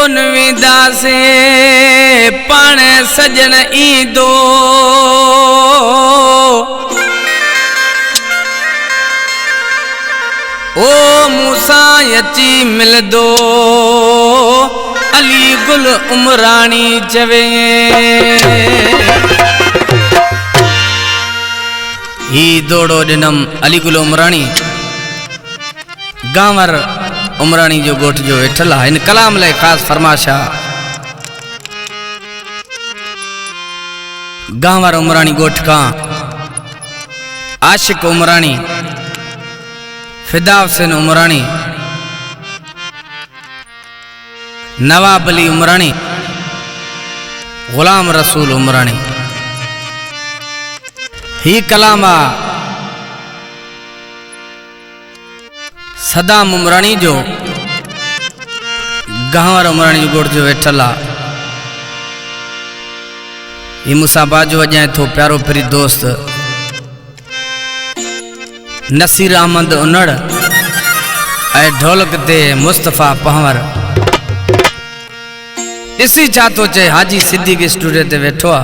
कोन विदासे पाणे सजन ईंदो ओ मूसा अची मिलदो अली गुल उमरानी चवे ही दौड़ो दिनम अली गुल उमरानी गांवर उमरानी जो गोठ जो वेठल इन कलाम लाइ खास फरमाशा गांवर उमरानी गोठ का आशिक उमरानी फिदा हुसैन उमरानी नवाब अली उमरानी गुलाम रसूल उमरानी ही कलामा सदाम उमरानी जो गांवर उमरानी जो गोठ जो वेठल ही मूसा बाजो अजाए थो प्यारो प्री दोस्त नसीर अहमद उनड़ ऐं ढोलक ते मुस्तफ़ा पहवर इसी चाहतो चे हाजी सिद्दीक़ स्टूडियो ते वेठो आ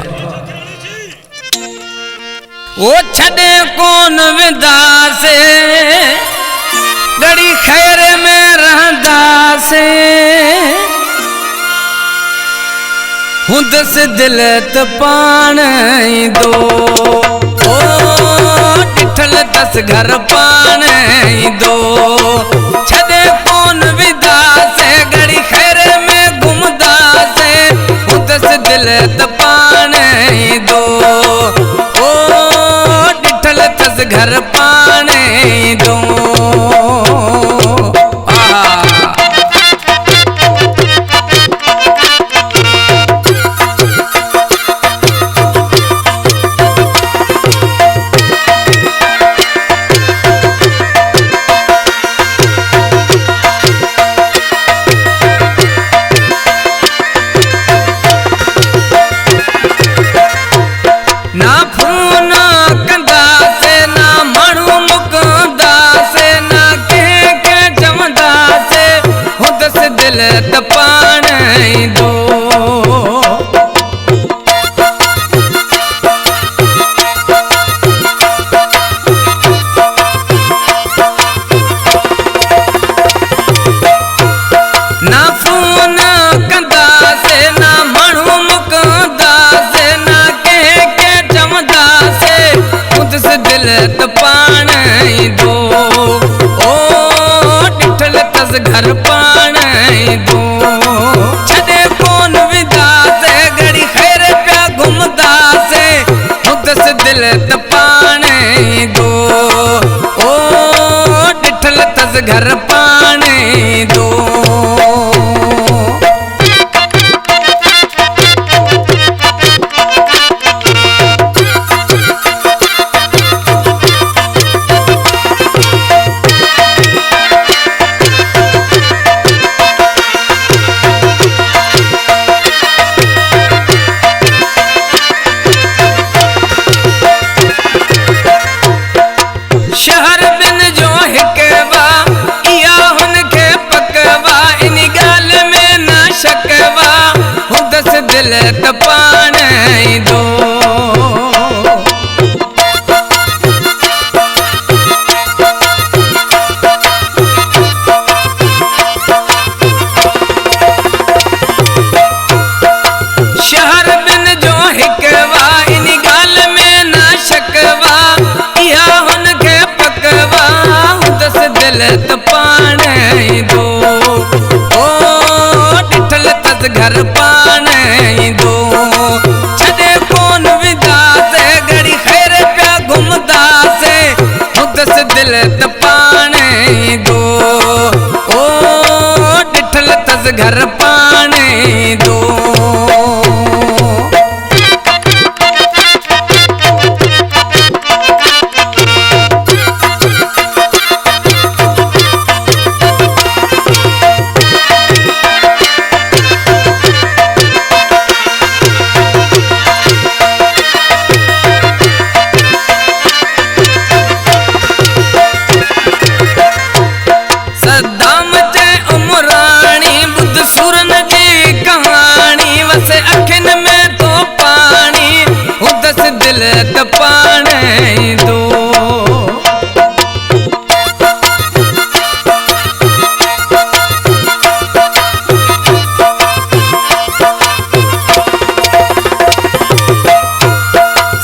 ओ छड़े कोन विदासे गड़ी खैर में रहंदासे हुंदस दिल त पाण ईंदो ओ डिठल दस घर पाण ईंदो छड़े कोन विदासे गड़ी खैर में घुमदासे हुंदस दिल त पाण ईंदो ओ डिठल दस घर पाण ईंदो ना फोन कंदासे ना माण्हू मुकंदासे ना कंहिंखे चवंदासे हुंदस दिल त पाण ईंदो ना फोन कंदासे ना माण्हू मुकंदासे ना कंहिंखे चवंदासे हुंदस दिल त पाण ईंदो ओ डिठल तस घर पाण ईंदो छॾे कोन विदासे घड़ी खैर पिया घुमदासे हुंदस दिल त पाण ईंदो ओ डिठल तस घर पाण ईंदो शहर बिन जो हिकवा इया हुनखे पकवा इन ॻाल्हि में न शकवा हुंदस दिल त पाण ईंदो शहर बिन जो हिकवा इन ॻाल्हि में न शकवा इया हुनखे पकवा हुंदस दिल त पाण ईंदो ओ डिठल तस घर पाण ईंदो छॾे कोन विदासे घड़ी खैर पिया घुमदासे हुंदस दिल त पाण ईंदो ओ डिठल तस घर पाण ईंदो दिल त पाण ईंदो।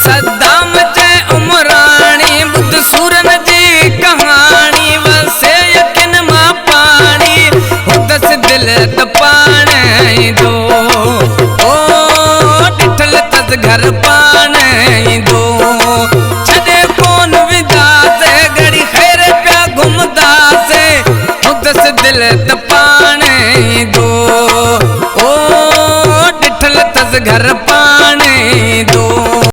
सदाम चए उमराणी बुध सूरन जी कहानी वसे यकिन मां पाणी हुदस दिल त पाण ईंदो। ओ ॾिठल तस घर पाण ईंदो। छॾे कोन विदासे घड़ी ख़ैर पिया घुमदासे हुदस दिल त पाण ईंदो। ओ ॾिठल तस घर